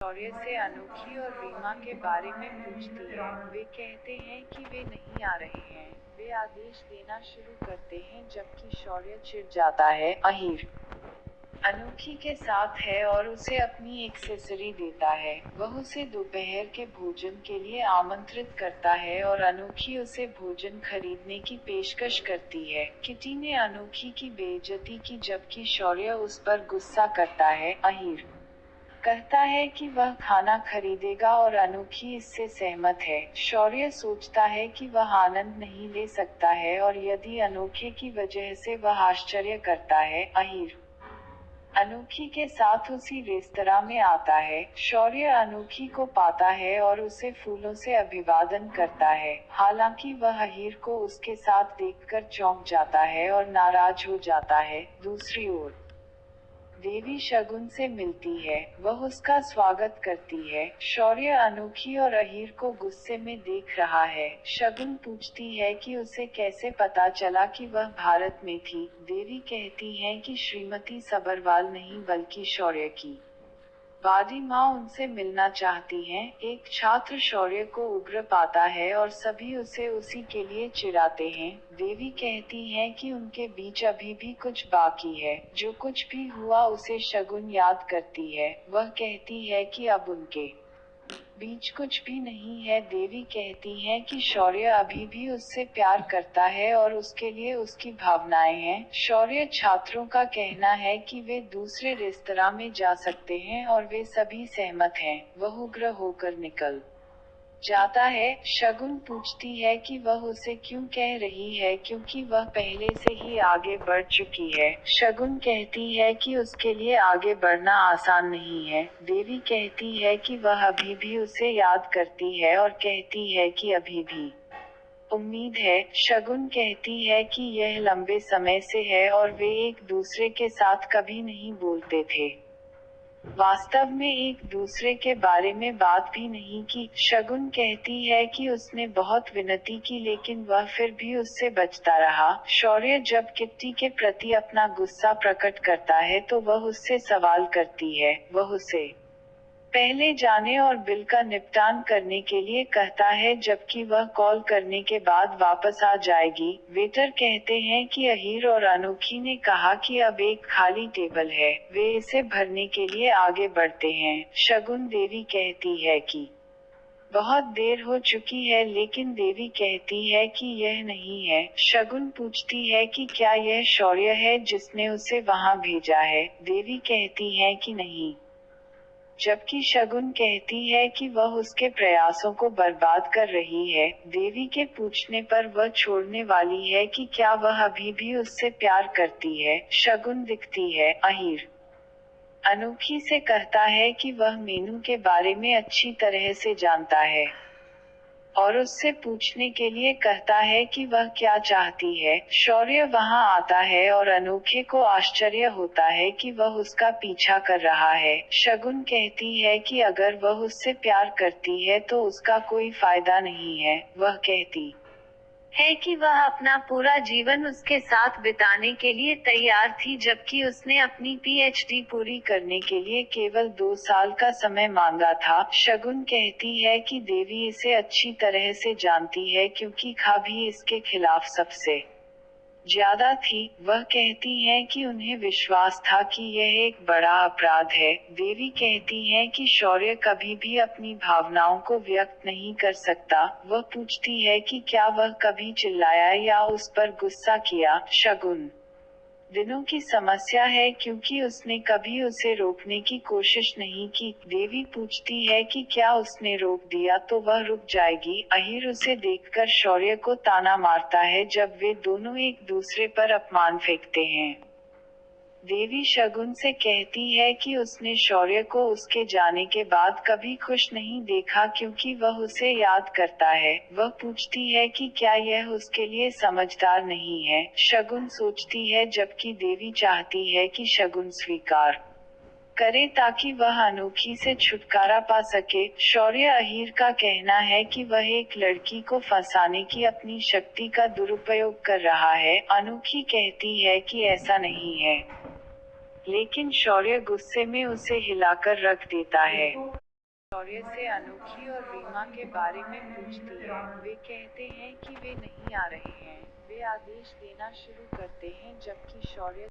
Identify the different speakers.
Speaker 1: शौर्य से अनोखी और रीमा के बारे में पूछती है। वे कहते हैं कि वे नहीं आ रहे हैं। वे आदेश देना शुरू करते हैं जबकि शौर्य चिढ़ जाता है। अहीर अनोखी के साथ है और उसे अपनी एक्सेसरी देता है। वह उसे दोपहर के भोजन के लिए आमंत्रित करता है और अनोखी उसे भोजन खरीदने की पेशकश करती है। किटी ने अनोखी की बेइज्जती की जबकि शौर्य उस पर गुस्सा करता है। अहीर कहता है कि वह खाना खरीदेगा और अनोखी इससे सहमत है। शौर्य सोचता है कि वह आनंद नहीं ले सकता है और यदि अनोखे की वजह से वह आश्चर्य करता है। अहीर अनोखी के साथ उसी रेस्तरां में आता है। शौर्य अनोखी को पाता है और उसे फूलों से अभिवादन करता है। हालांकि वह अहीर को उसके साथ देखकर चौंक जाता है और नाराज हो जाता है। दूसरी ओर देवी शगुन से मिलती है। वह उसका स्वागत करती है। शौर्य अनोखी और अहीर को गुस्से में देख रहा है। शगुन पूछती है कि उसे कैसे पता चला कि वह भारत में थी। देवी कहती हैं कि श्रीमती सबरवाल नहीं बल्कि शौर्य की बादी माँ उनसे मिलना चाहती हैं। एक छात्र शौर्य को उग्र पाता है और सभी उसे उसी के लिए चिढ़ाते हैं। देवी कहती हैं कि उनके बीच अभी भी कुछ बाकी है। जो कुछ भी हुआ उसे शगुन याद करती है। वह कहती है कि अब उनके बीच कुछ भी नहीं है। देवी कहती हैं कि शौर्य अभी भी उससे प्यार करता है और उसके लिए उसकी भावनाएं हैं। शौर्य छात्रों का कहना है कि वे दूसरे रेस्तरां में जा सकते हैं और वे सभी सहमत हैं। वह उग्र होकर निकल जाता है। शगुन पूछती है कि वह उसे क्यों कह रही है क्योंकि वह पहले से ही आगे बढ़ चुकी है। शगुन कहती है कि उसके लिए आगे बढ़ना आसान नहीं है। देवी कहती है कि वह अभी भी उसे याद करती है और कहती है कि अभी भी उम्मीद है। शगुन कहती है कि यह लंबे समय से है और वे एक दूसरे के साथ कभी नहीं बोलते थे। वास्तव में एक दूसरे के बारे में बात भी नहीं की। शगुन कहती है कि उसने बहुत विनती की लेकिन वह फिर भी उससे बचता रहा। शौर्य जब किट्टी के प्रति अपना गुस्सा प्रकट करता है तो वह उससे सवाल करती है। वह उसे पहले जाने और बिल का निपटान करने के लिए कहता है जबकि वह कॉल करने के बाद वापस आ जाएगी। वेटर कहते हैं कि अहीर और अनोखी ने कहा कि अब एक खाली टेबल है। वे इसे भरने के लिए आगे बढ़ते हैं। शगुन देवी कहती है कि बहुत देर हो चुकी है लेकिन देवी कहती है कि यह नहीं है। शगुन पूछती है कि क्या यह शौर्य है जिसने उसे वहां भेजा है। देवी कहती है कि नहीं, जबकि शगुन कहती है कि वह उसके प्रयासों को बर्बाद कर रही है। देवी के पूछने पर वह छोड़ने वाली है कि क्या वह अभी भी उससे प्यार करती है। शगुन दिखती है। अहीर अनोखी से कहता है कि वह मेनू के बारे में अच्छी तरह से जानता है और उससे पूछने के लिए कहता है कि वह क्या चाहती है। शौर्य वहां आता है और अनोखे को आश्चर्य होता है कि वह उसका पीछा कर रहा है। शगुन कहती है कि अगर वह उससे प्यार करती है तो उसका कोई फायदा नहीं है। वह कहती है कि वह अपना पूरा जीवन उसके साथ बिताने के लिए तैयार थी जबकि उसने अपनी पीएचडी पूरी करने के लिए केवल 2 साल का समय मांगा था। शगुन कहती है कि देवी इसे अच्छी तरह से जानती है क्योंकि खा भी इसके खिलाफ सबसे ज्यादा थी। वह कहती हैं कि उन्हें विश्वास था कि यह एक बड़ा अपराध है। देवी कहती हैं कि शौर्य कभी भी अपनी भावनाओं को व्यक्त नहीं कर सकता। वह पूछती है कि क्या वह कभी चिल्लाया या उस पर गुस्सा किया। शगुन दिनों की समस्या है क्योंकि उसने कभी उसे रोकने की कोशिश नहीं की। देवी पूछती है कि क्या उसने रोक दिया तो वह रुक जाएगी। अहीर उसे देखकर शौर्य को ताना मारता है जब वे दोनों एक दूसरे पर अपमान फेंकते हैं। देवी शगुन से कहती है कि उसने शौर्य को उसके जाने के बाद कभी खुश नहीं देखा क्योंकि वह उसे याद करता है। वह पूछती है कि क्या यह उसके लिए समझदार नहीं है। शगुन सोचती है जबकि देवी चाहती है कि शगुन स्वीकार करे ताकि वह अनोखी से छुटकारा पा सके। शौर्य अहीर का कहना है कि वह एक लड़की को फंसाने की अपनी शक्ति का दुरुपयोग कर रहा है। अनोखी कहती है कि ऐसा नहीं है, लेकिन शौर्य गुस्से में उसे हिलाकर रख देता है। शौर्य से अनोखी और रीमा के बारे में पूछती है। वे कहते हैं कि वे नहीं आ रहे हैं। वे आदेश देना शुरू करते हैं जबकि शौर्य